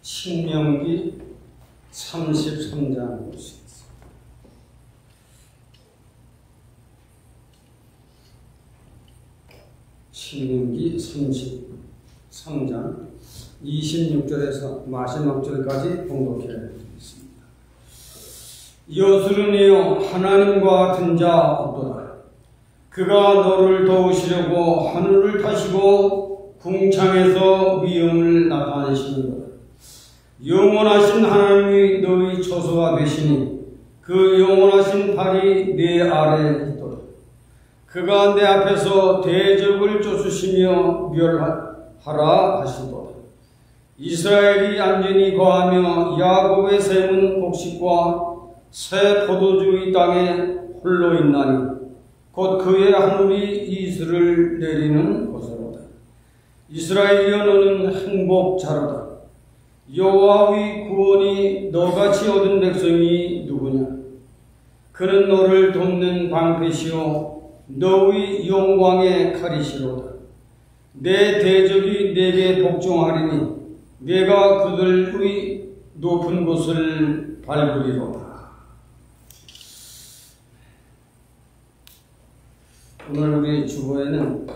신명기 33장 보시겠습니다. 신명기 33장 26절에서 마지막 절까지 봉독해 드리겠습니다. 여수르네여, 하나님과 같은 자 없도다. 그가 너를 도우시려고 하늘을 타시고 궁창에서 위엄을 나타내시는도다. 영원하신 하나님이 너희 처소가 되시니 그 영원하신 팔이 내 아래에 있도다. 그가 내 앞에서 대적을 쫓으시며 멸하라 하시도다. 이스라엘이 안전히 거하며 야곱의 세운 곡식과 새 포도주 이 땅에 홀로 있나니 곧 그의 하늘이 이슬을 내리는 곳으로다. 이스라엘이여, 너는 행복자로다. 여호와의 구원이 너같이 얻은 백성이 누구냐? 그는 너를 돕는 방패시오 너의 영광의 칼이시로다. 내 대적이 내게 복종하리니 내가 그들의 높은 곳을 밟으리로다. 오늘 우리 주보에는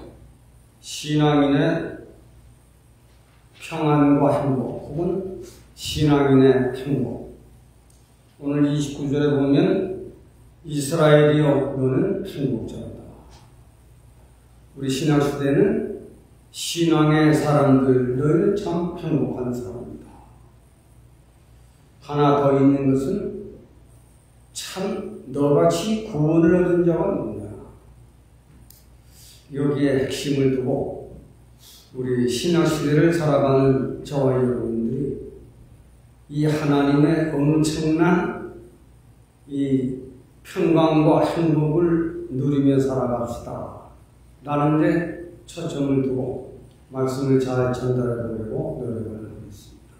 신앙인의 평안과 행복 혹은 신앙인의 행복, 오늘 29절에 보면 이스라엘이여, 너는 행복자로다. 우리 신학시대는 신앙의 사람들, 너희는 참 행복한 사람이다. 하나 더 있는 것은 참 너같이 구원을 얻은 자가 누구냐. 여기에 핵심을 두고 우리 신학시대를 살아가는 저와 여러분들이 이 하나님의 엄청난 이 평강과 행복을 누리며 살아갑시다 라는 데 초점을 두고 말씀을 잘 전달해 보려고 노력을 하고 있습니다.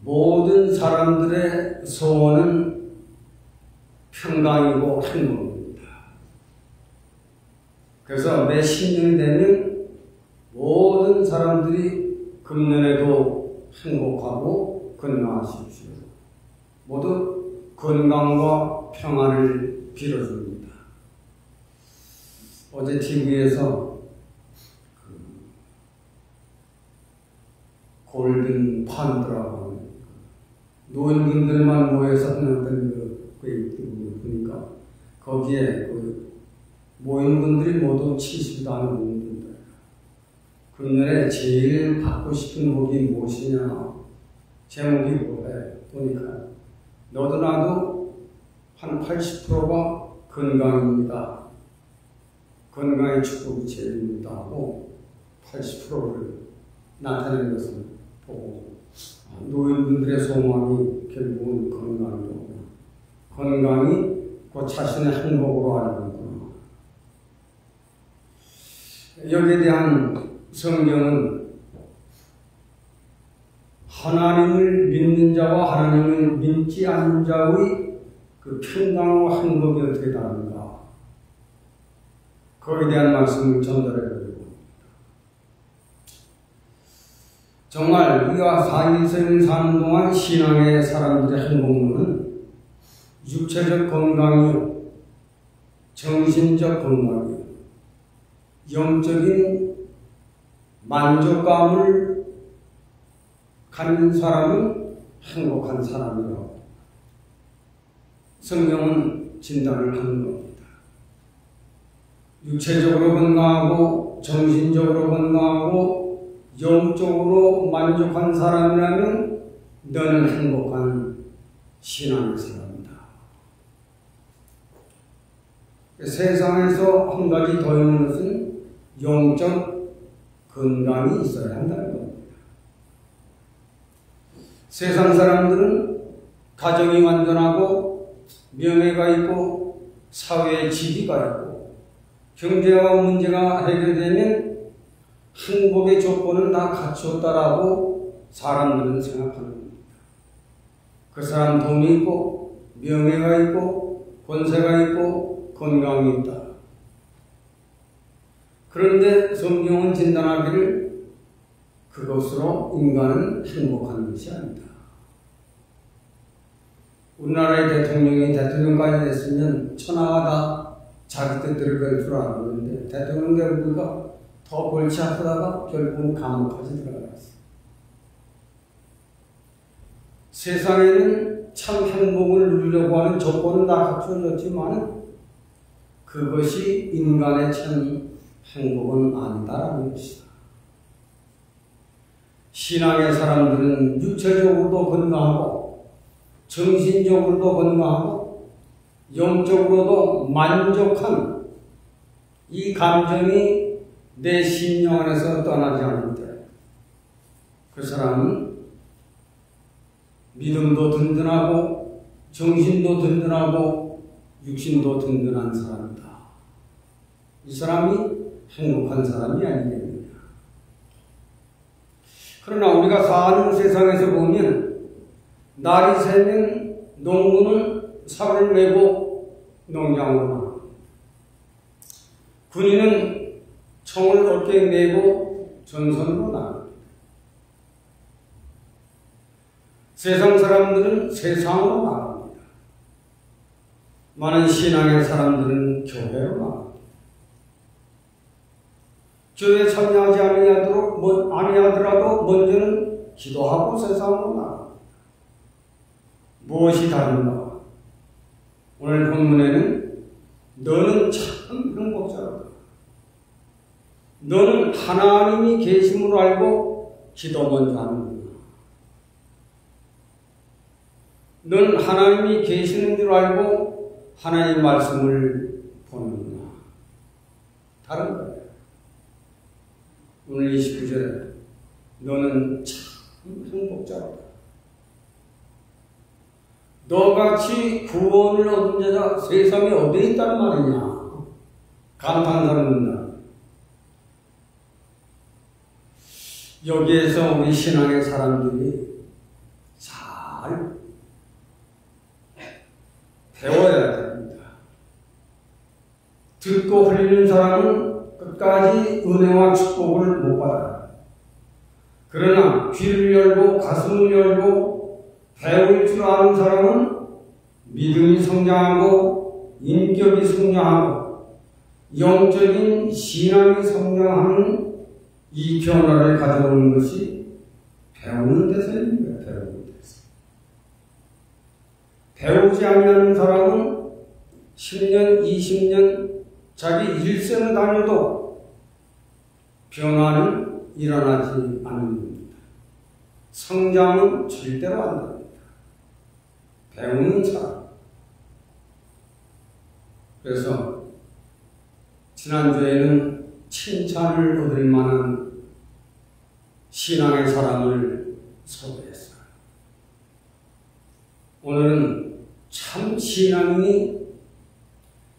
모든 사람들의 소원은 평강이고 행복입니다. 그래서 매 신년이 되면 모든 사람들이 금년에도 행복하고 건강하십시오. 모두 건강과 평안을 빌어줍니다. 어제 TV에서 골든 판드라고 하는 노인분들만 모여서 하는 그 보니까 거기에 모인 분들이 모두 70도 안 되는 분들. 금년에 제일 받고 싶은 복이 무엇이냐? 제목이 뭐래? 보니까 너도 나도 한 80%가 건강입니다. 건강의 축복이 제일입니다 하고 80%를 나타낸 것을 보고 노인분들의 소망이 결국은 건강이고 건강이 그 자신의 행복으로 알고 있구나. 여기에 대한 성경은 하나님을 믿는 자와 하나님을 믿지 않는 자의 그 평강과 행복이 어떻게 다른가, 거기에 대한 말씀을 전달해 드리고, 정말 우리가 인생을 사는 동안 신앙의 사람들의 행복론은 육체적 건강이요, 정신적 건강이요, 영적인 만족감을 갖는 사람은 행복한 사람이라고 성경은 진단을 하는 겁니다. 육체적으로 건강하고 정신적으로 건강하고 영적으로 만족한 사람이라면 너는 행복한 신앙의 사람이다. 세상에서 한 가지 더 있는 것은 영적 건강이 있어야 한다는 겁니다. 세상 사람들은 가정이 완전하고 명예가 있고 사회에 지위가 있고 경제와 문제가 해결되면 행복의 조건은 다 갖추었다라고 사람들은 생각하는 겁니다. 그 사람 돈이 있고 명예가 있고 권세가 있고 건강이 있다. 그런데 성경은 진단하기를 그것으로 인간은 행복한 것이 아니다. 우리나라의 대통령이 대통령까지 됐으면 천하가 다 자기 뜻대로 될 줄 알았는데 대통령 되고가 더 골치 아프다가 결국은 감옥까지 들어갔어요. 세상에는 참 행복을 누리려고 하는 조건은 다 갖춰졌지만 그것이 인간의 참 행복은 아니다라는 것이다. 신앙의 사람들은 육체적으로도 건강하고 정신적으로도 건강하고 영적으로도 만족한 이 감정이 내 심령 안에서 떠나지 않을 때 그 사람은 믿음도 든든하고 정신도 든든하고 육신도 든든한 사람이다. 이 사람이 행복한 사람이 아니겠느냐. 그러나 우리가 사는 세상에서 보면 날이 새면 농부는 삽을 메고 농장으로 나갑니다. 군인은 총을 어깨에 메고 전선으로 나갑니다. 세상 사람들은 세상으로 나갑니다. 많은 신앙의 사람들은 교회로 나갑니다. 교회에 참여하지 아니하더라도 먼저는 기도하고 세상으로 나갑니다. 무엇이 다른가? 오늘 본문에는 너는 참 행복자로다. 너는 하나님이 계심으로 알고 기도 먼저 하는구나. 넌 하나님이 계시는 줄 알고 하나님의 말씀을 보는구나. 다른 거예요. 오늘 29절에 너는 참 행복자로다. 너같이 구원을 얻은 자가 세상에 어디에 있단 말이냐. 감탄사를 묻는다. 여기에서 우리 신앙의 사람들이 잘 배워야 됩니다. 듣고 흘리는 사람은 끝까지 은혜와 축복을 못 받아요. 그러나 귀를 열고 가슴을 열고 배울 줄 아는 사람은 믿음이 성장하고 인격이 성장하고 영적인 신앙이 성장하는 이 변화를 가져오는 것이 배우는 데서입니다. 배우는 데서. 배우지 않는 사람은 10년, 20년 자기 일생을 다녀도 변화는 일어나지 않는 겁니다. 성장은 절대로 안 됩니다. 배우는 사람. 그래서 지난주에는 칭찬을 얻을 만한 신앙의 사람을 소개했어요. 오늘은 참 신앙이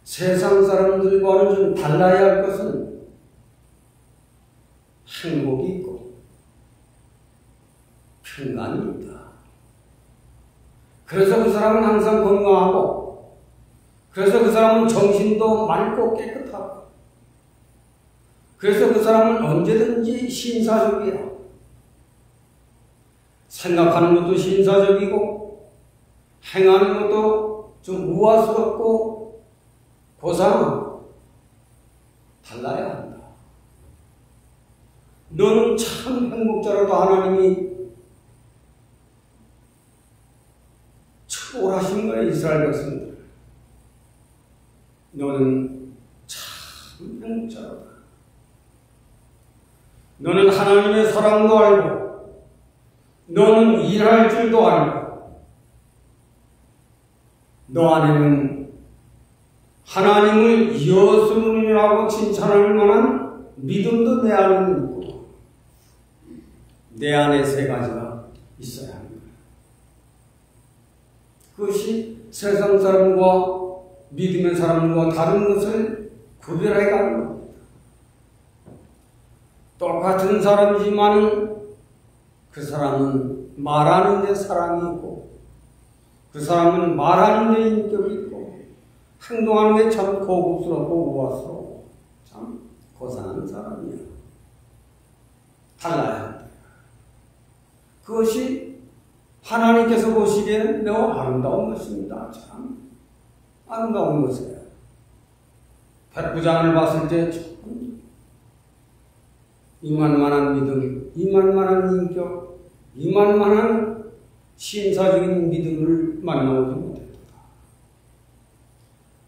세상 사람들과는 좀 달라야 할 것은 행복이 있고 평안입니다. 그래서 그 사람은 항상 건강하고, 그래서 그 사람은 정신도 맑고 깨끗하고, 그래서 그 사람은 언제든지 신사적이야. 생각하는 것도 신사적이고 행하는 것도 좀 우아스럽고 고상하고 달라야 한다. 너는 참 행복자라도 하나님이 초월하신 거야. 이스라엘 백성들. 너는 참 행복자라다. 너는 하나님의 사랑도 알고 너는 일할 줄도 알고 너 안에는 하나님을 여수님이라고 칭찬할 만한 믿음도 내 안에 있고 내 안에 세 가지가 있어야 합니다. 그것이 세상 사람과 믿음의 사람과 다른 것을 구별해 가는 겁니다. 똑같은 사람이지만 그 사람은 말하는 데 사랑이 있고 그 사람은 말하는 데 인격이 있고 행동하는 게 참 고급스럽고 우아스럽고 참 고상한 사람이야. 달라야 한다. 그것이 하나님께서 보시기에는 매우 아름다운 것입니다. 참 아름다운 것이에요. 백부장을 봤을 때 이만만한 믿음, 이만만한 인격, 이만만한 신사적인 믿음을 만나오지 못했다.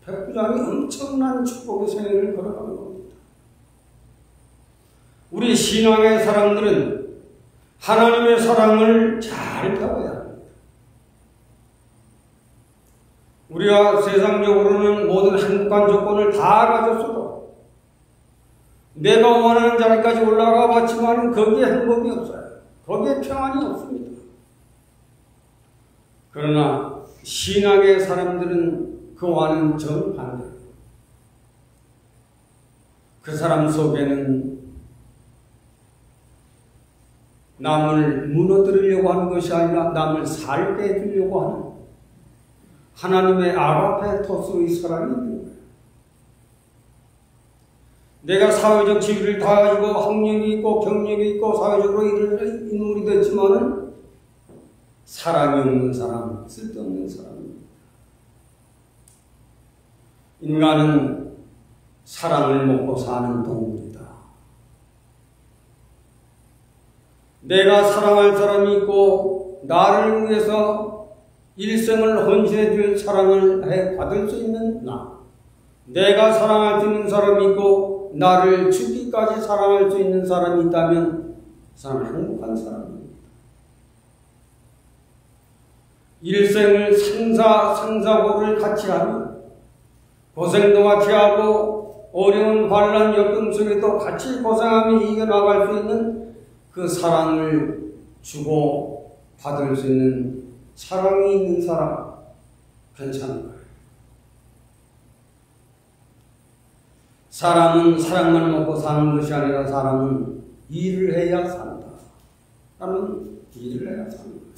백부장이 엄청난 축복의 생애를 걸어가는 겁니다. 우리 신앙의 사람들은 하나님의 사랑을 잘 배워야 합니다. 우리가 세상적으로는 모든 행복한 조건을 다 가졌어도 내가 원하는 자리까지 올라가 봤지만 거기에 행복이 없어요. 거기에 평안이 없습니다. 그러나 신앙의 사람들은 그와는 정반대예요. 그 사람 속에는 남을 무너뜨리려고 하는 것이 아니라 남을 살게 해주려고 하는 하나님의 아가페토스의 사랑이 있는 거예요. 내가 사회적 지위를 다 가지고 학력이 있고 경력이 있고 사회적으로 이런 인물이 됐지만은 사랑이 없는 사람, 쓸데없는 사람입니다. 인간은 사랑을 먹고 사는 동물이다. 내가 사랑할 사람이 있고 나를 위해서 일생을 헌신해 줄 사랑을 받을 수 있는 나, 내가 사랑할 수 있는 사람이 있고 나를 죽기까지 사랑할 수 있는 사람이 있다면 그 사람은 행복한 사람입니다. 일생을 상사고를 같이 하면 고생도 같이 하고 어려운 환난 역경 속에도 같이 고생하며 이겨나갈 수 있는 그 사랑을 주고 받을 수 있는 사랑이 있는 사람 괜찮은 거예요. 사람은 사랑만 먹고 사는 것이 아니라 사람은 일을 해야 산다. 사람은 일을 해야 사는 거예요.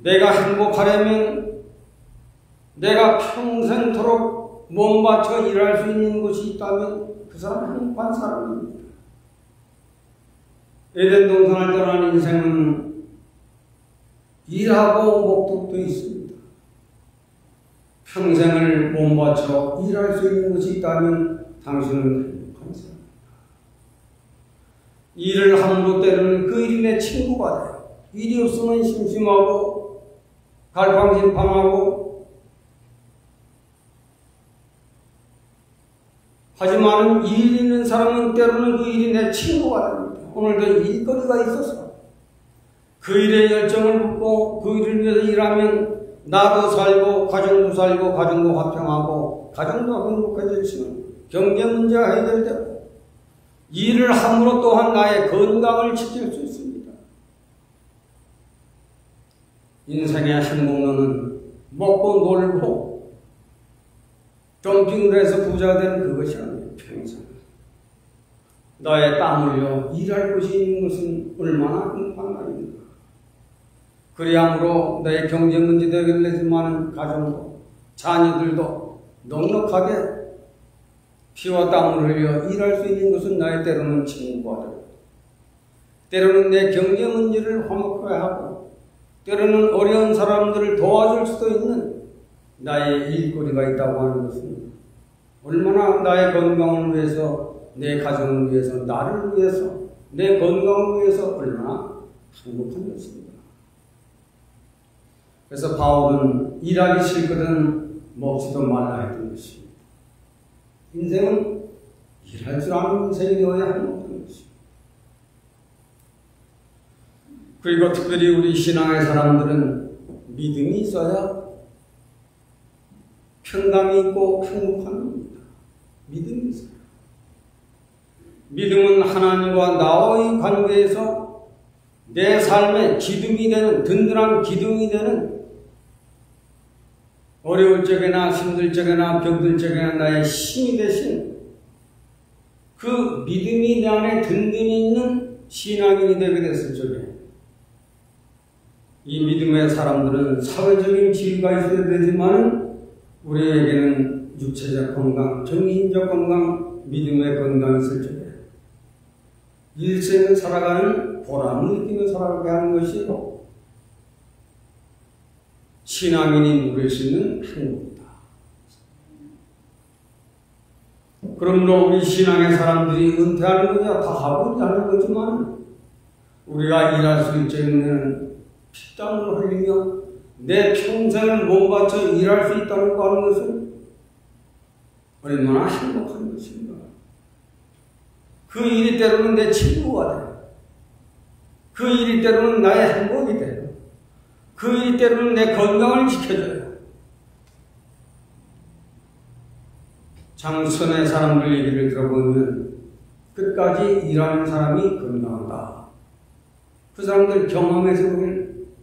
내가 행복하려면 내가 평생토록 몸 바쳐 일할 수 있는 곳이 있다면 그 사람은 행복한 사람입니다. 에덴 동산을 떠난 인생은 일하고 목적도 있습니다. 평생을 몸 바쳐 일할 수 있는 것이 있다면 당신은 행복한 사람입니다. 일을 함으로 때로는 그 일이 내 친구가 돼요. 일이 없으면 심심하고 갈팡질팡하고 하지만 일 있는 사람은 때로는 그 일이 내 친구가 됩니다. 오늘도 일거리가 있어서 그 일에 열정을 붓고 그 일을 위해서 일하면 나도 살고 가정도 화평하고 가정도 행복해지면 경제 문제가 해결되고 일을 함으로 또한 나의 건강을 지킬 수 있습니다. 인생의 행복론은 먹고 놀고 점핑을 해서 부자가 되는 그것이 아니에요. 평생 나의 땀 흘려 일할 것이 있는 것은 얼마나 행복한 날입니까? 그리함으로 내 경제 문제도 해결되지만 가정도 자녀들도 넉넉하게 피와 땀을 흘려 일할 수 있는 것은 나의 때로는 친구가 되고 때로는 내 경제 문제를 화목하게 하고 때로는 어려운 사람들을 도와줄 수도 있는 나의 일거리가 있다고 하는 것은 얼마나 나의 건강을 위해서 내 가정을 위해서 나를 위해서 내 건강을 위해서 얼마나 행복한 것입니다. 그래서 바울은 일하기 싫거든 먹지도 말라 했던 것입니다. 인생은 일할 줄 아는 인생이 되어야 행복한 것입니다. 그리고 특별히 우리 신앙의 사람들은 믿음이 있어야 평강이 있고 행복한 겁니다. 믿음이 있어요. 믿음은 하나님과 나와의 관계에서 내 삶의 기둥이 되는 든든한 기둥이 되는 어려울 적에나 힘들 적에나 병들 적에나 나의 힘이 되신 그 믿음이 내 안에 든든히 있는 신앙인이 되게 됐을 적에 이 믿음의 사람들은 사회적인 지위가 있어야 되지만 우리에게는 육체적 건강, 정신적 건강, 믿음의 건강이 있을 적에 일생을 살아가는 보람을 느끼며 살아가게 하는 것이 신앙인이 누릴 수 있는 행복이다. 그러므로 우리 신앙의 사람들이 은퇴하는 거야 다 하고 하는 거지만 우리가 일할 수 있는 피땀을 흘리며 내 평생을 몸바쳐 일할 수 있다는 거 하는 것은 얼마나 행복한 것인가. 그 일이 때로는 내 친구가 돼. 그 일이 때로는 나의 행복이 돼. 그 일이 때로는 내 건강을 지켜줘요. 장선의 사람들 얘기를 들어보면 끝까지 일하는 사람이 건강하다. 그 사람들 경험에서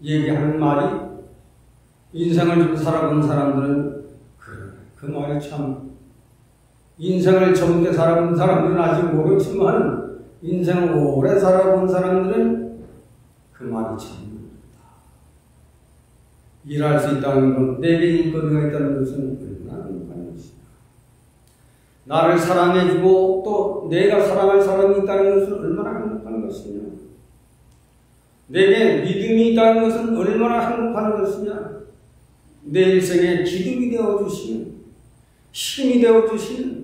얘기하는 말이 인생을 좀 살아본 사람들은 그 말이 참 인생을 젊게 살아본 사람들은 아직 모르지만 인생을 오래 살아본 사람들은 그 말이 참 일할 수 있다는 것, 내게 일거리가 있다는 것은 얼마나 행복한 것이냐. 나를 사랑해주고 또 내가 사랑할 사람이 있다는 것은 얼마나 행복한 것이냐. 내게 믿음이 있다는 것은 얼마나 행복한 것이냐. 내 일생에 기둥이 되어주시는, 힘이 되어주시는,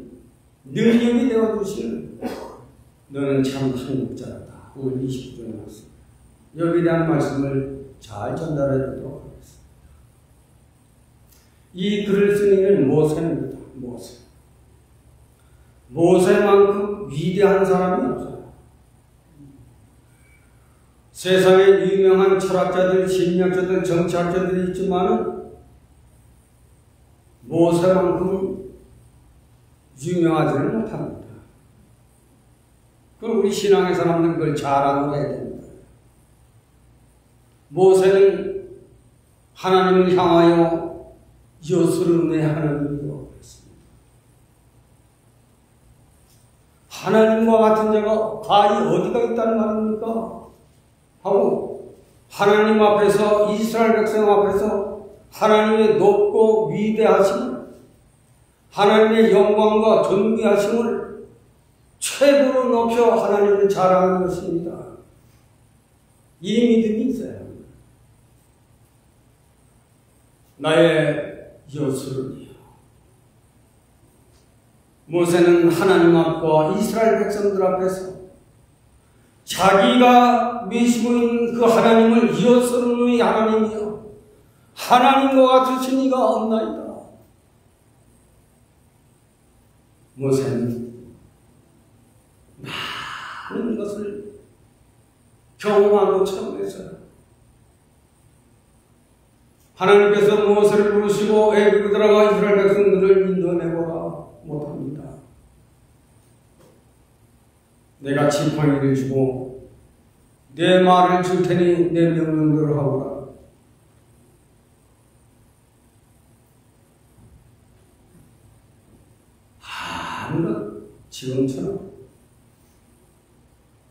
능력이 되어주시는 너는 참 행복자다. 오늘 29절에 말씀. 여기에 대한 말씀을 잘 전달해 드리도록 하겠습니다. 이 글을 쓴 이는 모세입니다. 모세만큼 위대한 사람이 없어요. 세상에 유명한 철학자들, 심리학자들, 정치학자들이 있지만 모세만큼 유명하지는 못합니다. 그럼 우리 신앙의 사람들은 그걸 잘 알고 해야 됩니다. 모세는 하나님을 향하여 여수름의 하나님이라고 했습니다. 하나님과 같은 자가 과연 어디가 있다는 말입니까? 하고 하나님 앞에서 이스라엘 백성 앞에서 하나님의 높고 위대하심을 하나님의 영광과 존귀하심을 최고로 높여 하나님을 자랑하는 것입니다. 이 믿음이 있어야 합니다. 나의 여수름이요. 모세는 하나님 앞과 이스라엘 백성들 앞에서 자기가 미시고 있는 그 하나님을 여수름의 하나님이요 하나님과 같으신 이가 없나이다. 모세는 많은 것을 경험하고 체험했어요. 하나님께서 모세를 부르시고 애굽에 들어가 이스라엘 백성들을 인도내보라 못합니다. 내가 지팡이를 주고 내 말을 줄 테니 내 명령대로 하거라. 지금처럼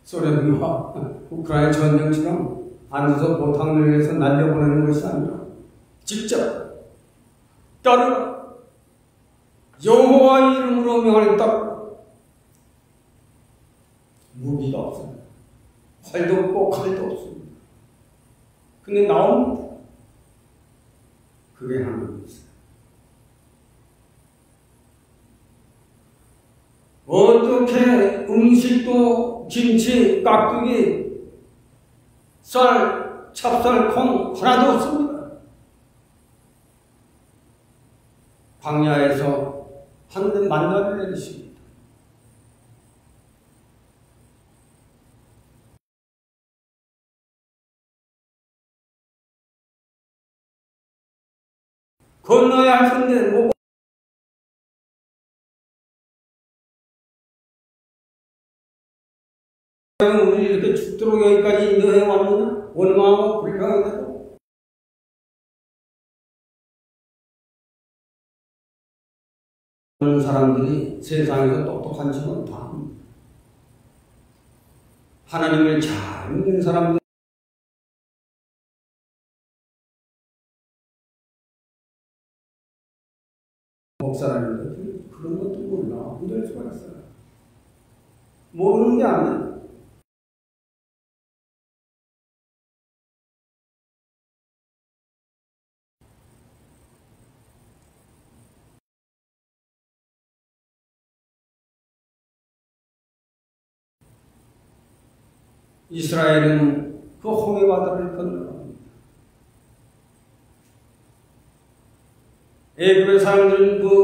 소련과 우크라이나 전쟁처럼 앉아서 보탕을 해서 날려보내는 것이 아니라 직접 따르라. 여호와 이름으로 명하는 따르라. 무기가 없습니다. 활도 없고 칼도 없습니다. 근데 나옵니다. 그게 하나님이었어요. 어떻게 음식도 김치, 깍두기, 쌀, 찹쌀, 콩 하나도 없습니다. 광야에서 하늘의 만나를 내리십니다. 건너야 할 텐데 뭐 우리 이렇게 죽도록 여기까지 인도해 왔느냐? 원망하고 불평하고 그런 사람들이 세상에서 똑똑한 짓은 다 합니다. 하나님을 잘 믿는 사람들 목사라는 것들 그런 것도 몰라. 믿을 수가 있어요. 모르는 게 아니야. 이스라엘은 그 홍해 바다를 건너갑니다. 애굽의 사람들은 그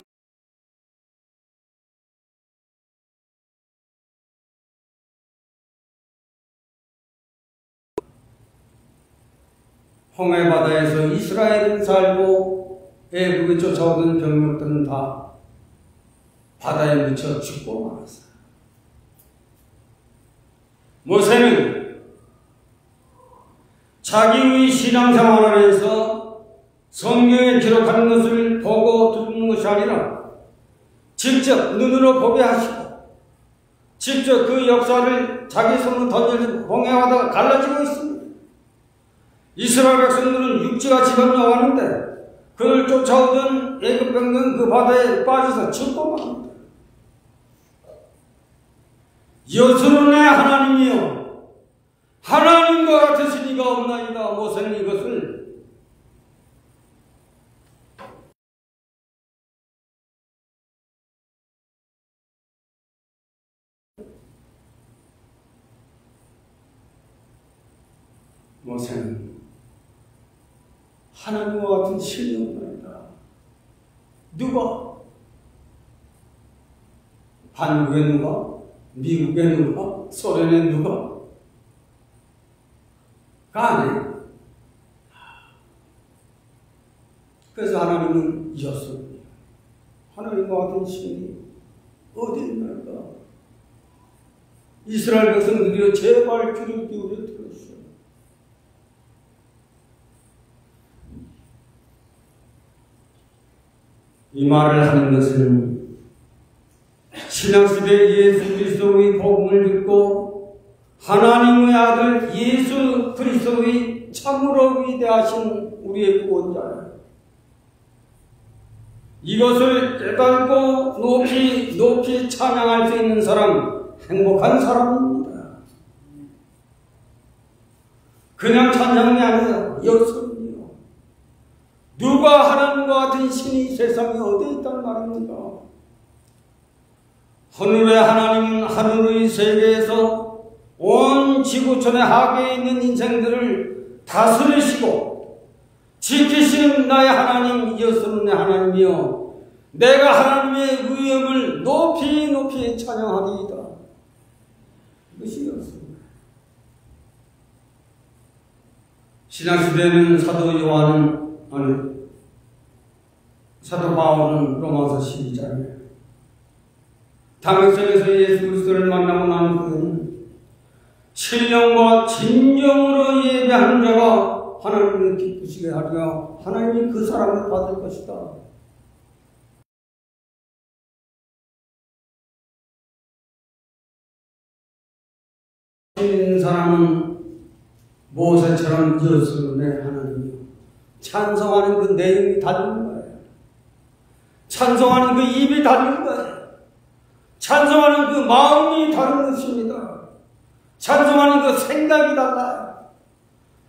홍해 바다에서 이스라엘은 살고 애굽에 쫓아오던 병력들은 다 바다에 묻혀 죽고 말았어요. 모세는 자기의 신앙생활 안에서 성경에 기록하는 것을 보고 듣는 것이 아니라 직접 눈으로 보게 하시고 직접 그 역사를 자기 손으로 던져서 홍해바다가 갈라지고 있습니다. 이스라엘 백성들은 육지가 건너왔는데 그를 쫓아오던 애굽 병력은 그 바다에 빠져서 죽고 맙니다. 여수론의 하나님이여 하나님과 같으신 이가 없나이다. 모세는 이것을 모세는 하나님과 같은 신이 없나이다. 누가? 한국의 누가? 미국의 누가? 소련의 누가? 아니에요. 그래서 하나님은 여수입니다. 하나님과 같은 신이 어디 있나이까? 이스라엘 백성들이여 제발 귀를 기울여 들으시오. 이 말을 하는 것은 신약시대 예수 그리스도의 복음을 듣고 하나님의 아들 예수 그리스도의 참으로 위대하신 우리의 구원자예요. 이것을 깨닫고 높이 찬양할 수 있는 사람, 행복한 사람입니다. 그냥 찬양이 아니라 역설이요. 누가 하나님과 같은 신이 세상에 어디 있단 말입니까? 하늘의 하나님은 하늘의 세계에서 온 지구촌의 하계에 있는 인생들을 다스리시고 지키시는 나의 하나님, 여수론의 하나님이여 내가 하나님의 위엄을 높이 찬양하리이다. 이것이 여수입니다. 신약시대는 사도 바울은 로마서 12장에 담에색에서 예수 그리스도를 만나고 난 후에는 신령과 진정으로 예배하는 자가 하나님을 기쁘시게 하려 하나님이 그 사람을 받을 것이다. 있는 사람은 모세처럼 여수론의 하나님이요. 찬송하는 그 내용이 다른 거예요. 찬송하는 그 입이 다른 거예요. 찬송하는 그 마음이 다른 것입니다. 찬송하는 그 생각이 달라요.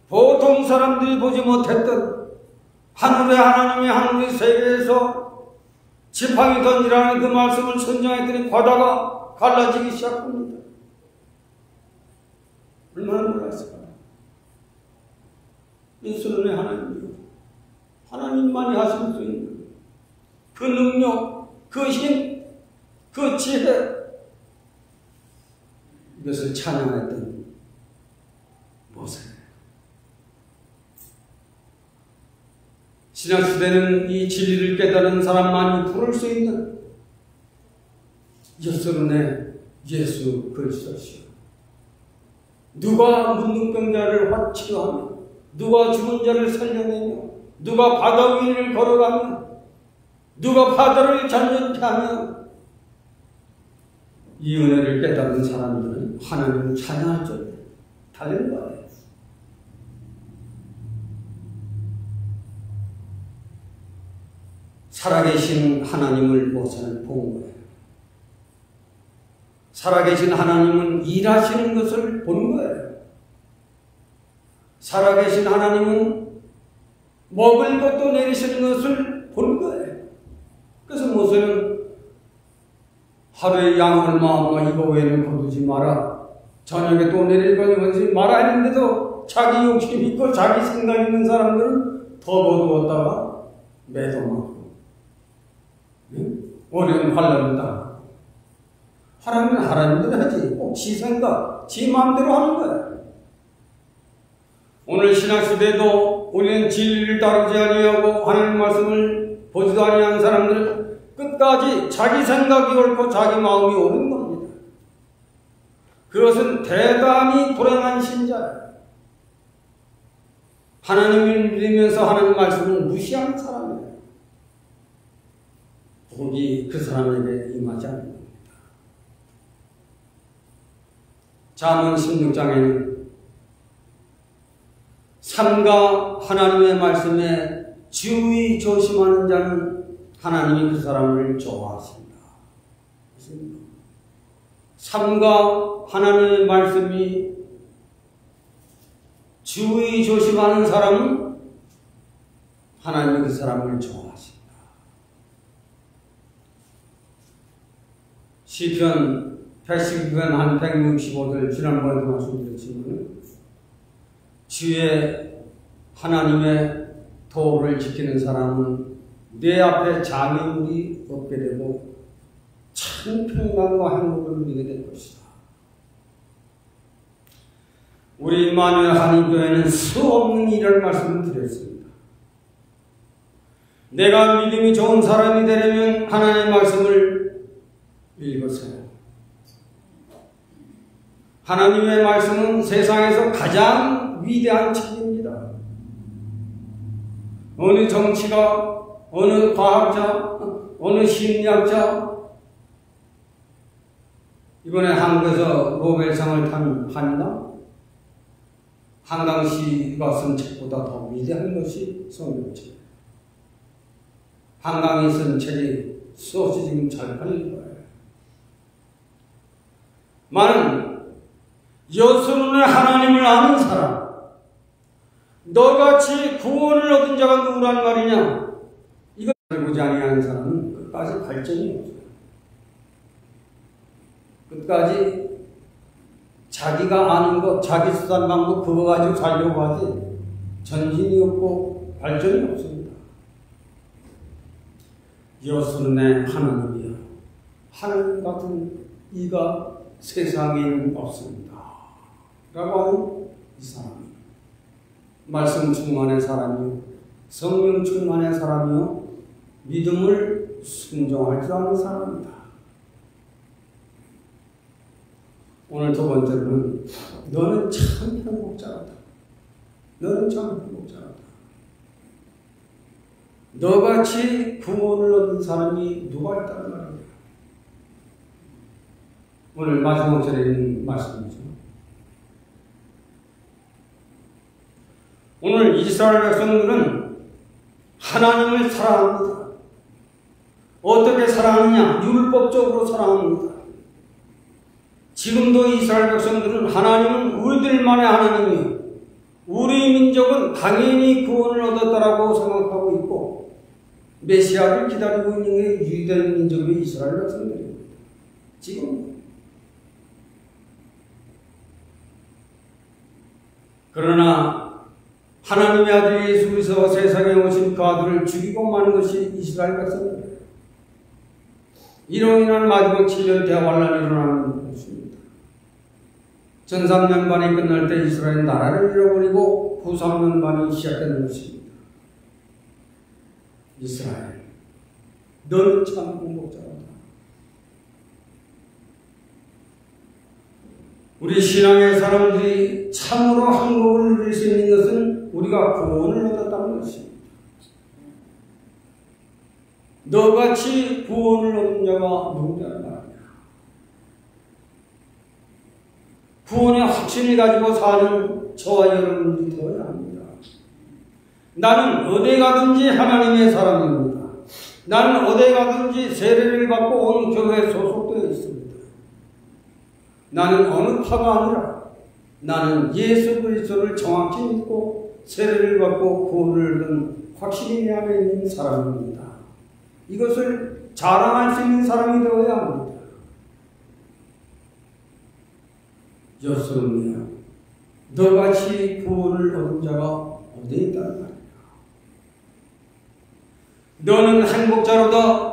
보통 사람들이 보지 못했던 하늘의 하나님이 하늘의 세계에서 지팡이 던지라는 그 말씀을 선정했더니 바다가 갈라지기 시작합니다. 얼마나 놀랐을까요? 예수님의 하나님이요. 하나님만이 하실 수 있는 그 능력, 그 힘, 그 지혜, 이것을 찬양했던 모세. 신약시대는 이 진리를 깨달은 사람만이 부를 수 있는 여수론의 예수 그리스도시요. 누가 문둥병자를 치료하며, 누가 죽은 자를 살려내며, 누가 바다 위를 걸어가며, 누가 바다를 잔잔케 하며, 이 은혜를 깨달은 사람들은 하나님을 찬양할 줄에 달린 거예요. 살아계신 하나님을 모세는 본 거예요. 살아계신 하나님은 일하시는 것을 보는 거예요. 살아계신 하나님은 먹을 것도 내리시는 것을 보는 거예요. 그래서 모세는 하루에 양 얼마 이거 외에는 거두지 마라. 저녁에 또 내릴 거니 거두지 마라 했는데도 자기 욕심 있고 자기 생각 있는 사람들은 더 거두었다가 매도하고 어려운 환란을 당하고. 하라면 하라는 대로 하지. 꼭 지 생각, 지 마음대로 하는 거야. 오늘 신학시대도 우리는 진리를 따르지 아니하고 하나님 말씀을 보지도 아니한 사람들은 끝까지 자기 생각이 옳고 자기 마음이 옳은 겁니다. 그것은 대단히 불행한 신자예요. 하나님을 믿으면서 하나님 말씀을 무시하는 사람이에요. 복이 그 사람에게 임하지 않는 겁니다. 잠언 16장에는 삶과 하나님의 말씀에 주의 조심하는 자는 하나님이 그 사람을 좋아하신다. 삶과 하나님의 말씀이 주의 조심하는 사람은 하나님이 그 사람을 좋아하신다. 시편 82편 한 165절 지난번에도 말씀드렸지만 주의 하나님의 도를 지키는 사람은 내 앞에 장애물이 없게 되고 참 평강과 행복을 누리게 될 것이다. 우리 임마누엘 한인교회는 수없는 일을 말씀을 드렸습니다. 내가 믿음이 좋은 사람이 되려면 하나님의 말씀을 읽으세요. 하나님의 말씀은 세상에서 가장 위대한 책입니다. 어느 정치가, 어느 과학자, 어느 심리학자, 이번에 한국에서 노벨상을 탄 한강시가 쓴 책보다 더 위대한 것이 성경책. 한강이 쓴 책이 수없이 지금 잘 팔릴 거예요. 많은 여수론의 하나님을 아는 사람, 너같이 구원을 얻은 자가 누구란 말이냐? 이걸 보지 아니하는 사람은 끝까지 발전이 없어요. 끝까지 자기가 아는 것, 자기 수단 방법 그거 가지고 살려고 하지 전진이 없고 발전이 없습니다. 여수론의 하나님이여, 하나님 같은 이가 세상에는 없습니다. 라고 하는 이 사람이 말씀 충만의 사람이요, 성령 충만의 사람이요, 믿음을 순종할 줄 아는 사람입니다. 오늘 두 번째로는 너는 참 행복자라다. 너는 참 행복자라다. 너같이 구원을 얻은 사람이 누가 있다는 말입니다. 오늘 마지막 절에 있는 말씀이죠. 오늘 이스라엘 백성들은 하나님을 사랑합니다. 어떻게 사랑하느냐? 율법적으로 사랑합니다. 지금도 이스라엘 백성들은 하나님은 우리들만의 하나님이요, 우리 민족은 당연히 구원을 얻었다라고 생각하고 있고 메시아를 기다리고 있는 게 유대인 민족의 이스라엘 백성들입니다. 지금. 그러나 하나님의 아들 예수 그리스도가 세상에 오신 그 아들을 죽이고 마는 것이 이스라엘 백성들이에요. 이로 인한 마지막 7년 대환란이 일어나는 것입니다. 전 3년반이 끝날 때 이스라엘 나라를 잃어버리고 후 3년반이 시작되는 것입니다. 이스라엘, 너는 참 행복자다. 우리 신앙의 사람들이 참으로 행복을 누릴 수 있는 것은 우리가 구원을 얻었다는 것입니다. 너같이 구원을 얻은 자가 누구냐는 말이야. 구원의 확신을 가지고 사는 저와 여러분들이 되어야 합니다. 나는 어디 가든지 하나님의 사람입니다. 나는 어디 가든지 세례를 받고 온 교회에 소속되어 있습니다. 나는 어느 파가 아니라 나는 예수 그리스도를 정확히 믿고 세례를 받고 구원을 얻은 확실히 내 안에 있는 사람입니다. 이것을 자랑할 수 있는 사람이 되어야 합니다. 여수는요, 너같이 구원을 얻은 자가 어디 있다는 말이야. 너는 행복자로다.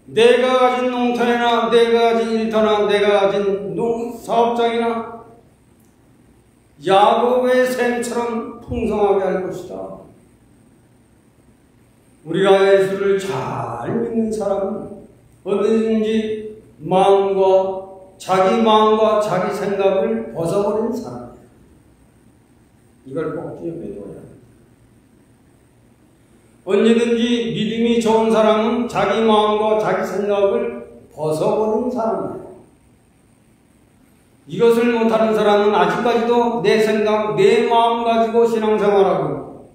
내가 가진 농터나 내가 가진 일터나 내가 가진 농사업장이나 야곱의 샘처럼 풍성하게 할 것이다. 우리가 예수를 잘 믿는 사람은 어디든지 자기 마음과 자기 생각을 벗어버리는 사람이에요. 이걸 꼭 기억해둬야 합니다. 언제든지 믿음이 좋은 사람은 자기 마음과 자기 생각을 벗어버리는 사람이에요. 이것을 못하는 사람은 아직까지도 내 생각, 내 마음 가지고 신앙생활하고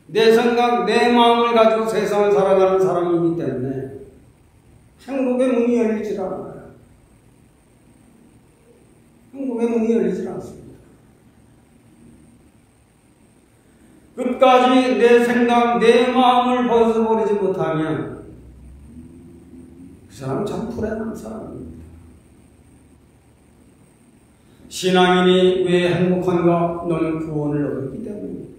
내 생각, 내 마음을 가지고 세상을 살아가는 사람이기 때문에 행복의 문이 열리질 않아요. 행복의 문이 열리질 않습니다. 끝까지 내 생각, 내 마음을 벗어버리지 못하면 그 사람은 참 불행한 사람입니다. 신앙인이 왜 행복한가? 너는 구원을 얻었기 때문입니다.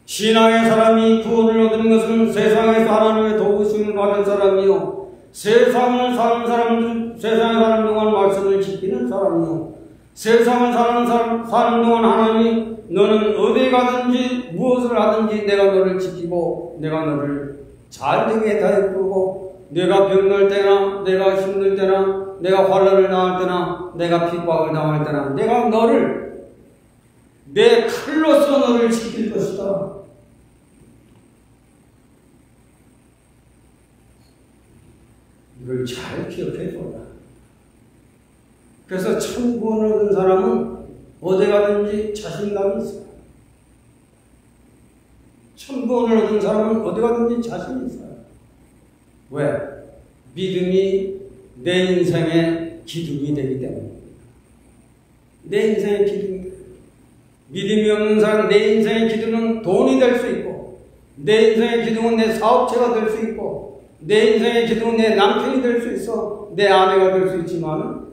신앙의 사람이 구원을 얻은 것은 세상에서 하나님의 도우심을 받은 사람이요, 세상에 사는 동안 말씀을 지키는 사람이요, 세상을 사는 동안 하나님, 너는 어디 가든지 무엇을 하든지 내가 너를 지키고 내가 너를 잘 되게 다 이끌고 내가 병날 때나 내가 힘들 때나 내가 환난을 당할 때나 내가 핍박을 당할 때나 내가 너를 내 칼로서 너를 지킬 것이다. 이걸 잘 기억해줘라. 그래서 참 구원을 얻은 사람은 어디 가든지 자신감이 있어요. 참 구원을 얻은 사람은 어디 가든지 자신이 있어요. 왜? 믿음이 내 인생의 기둥이 되기 때문입니다. 내 인생의 기둥이 돼요. 믿음이 없는 사람, 내 인생의 기둥은 돈이 될 수 있고, 내 인생의 기둥은 내 사업체가 될 수 있고, 내 인생의 기둥은 내 남편이 될 수 있어, 내 아내가 될 수 있지만,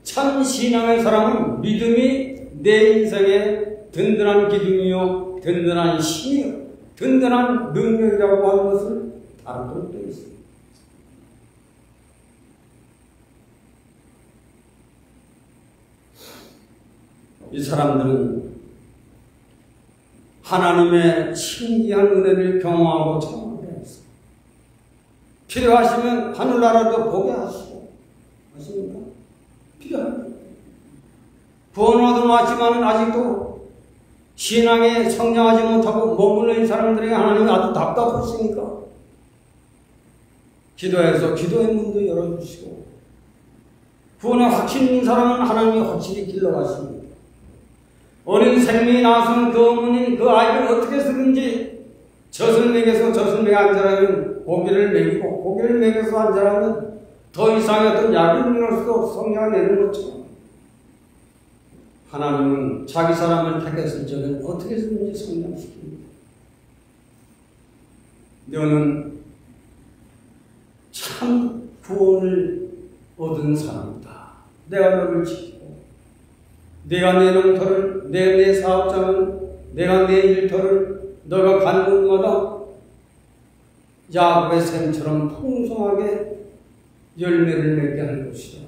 참 신앙의 사람은 믿음이 내 인생의 든든한 기둥이요, 든든한 힘이요, 든든한 능력이라고 하는 것을 다루도록 되어 있습니다. 이 사람들은 하나님의 신기한 은혜를 경험하고 참하게 했습니다. 필요하시면 하늘나라도 보게 하시고, 아십니까? 필요합니다. 구원을 얻은 왔지만 아직도 신앙에 성장하지 못하고 머물러 있는 사람들에게 하나님이 아주 답답하시니까 기도해서 기도의 문도 열어주시고, 구원에 확신 있는 사람은 하나님이 확실히 길러가십니다. 어린 생명이 나서는 그 어머니는 그 아이를 어떻게 쓰든지 젖을 먹여서 젖을 먹여 한 사람은 고기를 먹이고, 고기를 먹여서 한 사람은 더 이상의 어떤 약을 먹을 수도 없어 성령을 내는 것처럼 하나님은 자기 사람을 택했을 적엔 어떻게 쓰든지 성장시킵니다. 너는 참 구원을 얻은 사람이다. 내가 너를 지키고, 내가 내 농터를, 내 사업장을, 내가 내 일터를 너가 가는 곳마다 야곱의 샘처럼 풍성하게 열매를 맺게 할 것이다.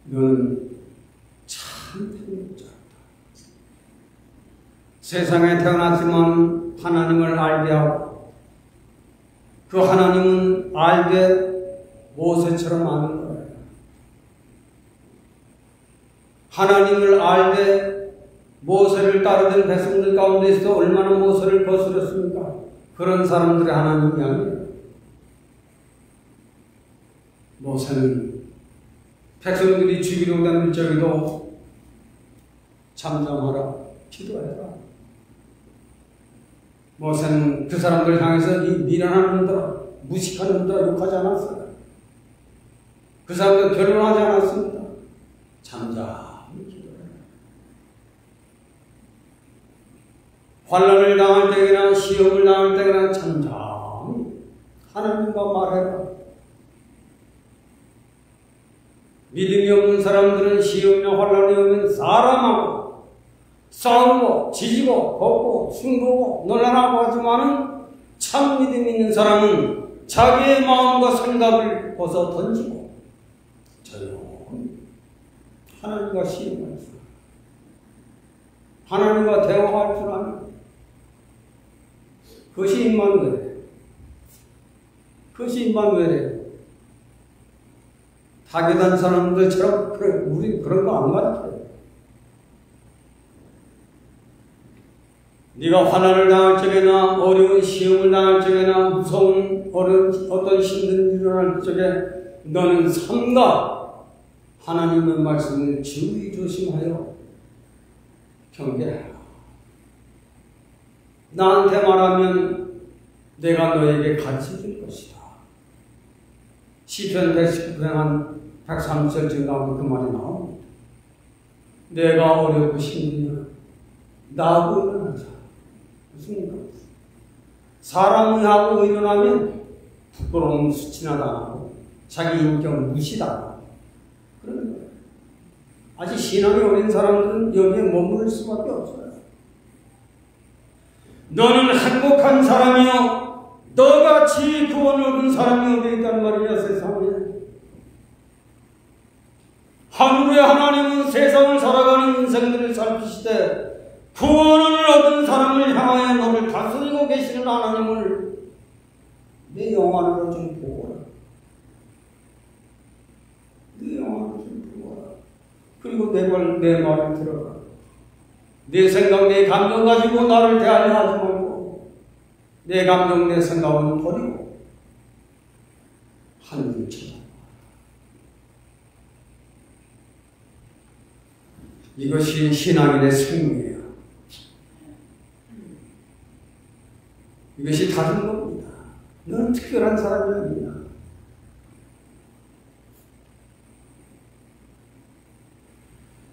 너는 참 행복자다. 세상에 태어났지만 하나님을 알게 하고, 그 하나님은 알게 모세처럼 아는 거예요. 하나님을 알게 모세를 따르던 백성들 가운데서 얼마나 모세를 거스렸습니까? 그런 사람들이 하나님이 아니에요. 모세는 백성들이 죽이려고 다닐 적에도 잠잠하라, 기도해라. 모세는 그 사람들 향해서 이 미련한 놈들아, 무식한 자 욕하지 않았어요. 그 사람들 결혼하지 않았습니다. 잠잠히 기도해요. 환난을 당할 때나 시험을 당할 때나 잠잠히 하나님과 말해라. 믿음이 없는 사람들은 시험이나 환난이 오면 사람하고 싸우고 지지고 걷고 숨고 논란하고 하지만은 참 믿음 있는 사람은 자기의 마음과 생각을 벗어 던지고 조용히 하나님과 시험할 줄 하나님과 대화할 줄 아는 그것이 임마누엘이에요. 그것이 임마누엘이에요. 타격한 사람들처럼 그래, 우리 그런 거 안 가르쳐요. 네가 환난을 당할 적에나 어려운 시험을 당할 적에나 무서운 어떤 힘든 일을 할 적에 너는 삼가 하나님의 말씀을 주의 조심하여 경계하라. 나한테 말하면 내가 너에게 가르쳐줄 것이다. 시편 119편 한 130절 증가하면 그 말이 나옵니다. 내가 어렵고 힘드냐 나하고 의논하자. 무슨 거? 사람을 하고 의논하면 부끄러움 수치나 당하고 자기 인격 무시당하고 그러는 거예요. 아직 신앙이 어린 사람들은 여기에 머무를 수밖에 없어요. 너는 행복한 사람이요 너같이 구원을 얻은 사람이 어디 있단 말이냐 세상에. 하늘의 하나님은 세상을 살아가는 인생들을 살피시되 구원을 얻은 사람을 향하여 너를 다스리고 계시는 하나님을 내 영안으로 좀 보거라. 내 영안으로 좀 보거라. 그리고 내 말을 들어라. 내 생각, 내 감정 가지고 나를 대하려 하지 말고 내 감정, 내 생각은 버리고 하늘을 쳐다봐. 이것이 신앙인의 생명이에요. 이것이 다른 겁니다. 너는 특별한 사람이 아니야.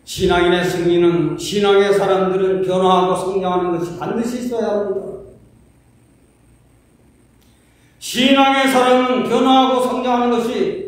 신앙인의 승리는 신앙의 사람들은 변화하고 성장하는 것이 반드시 있어야 합니다. 신앙의 사람은 변화하고 성장하는 것이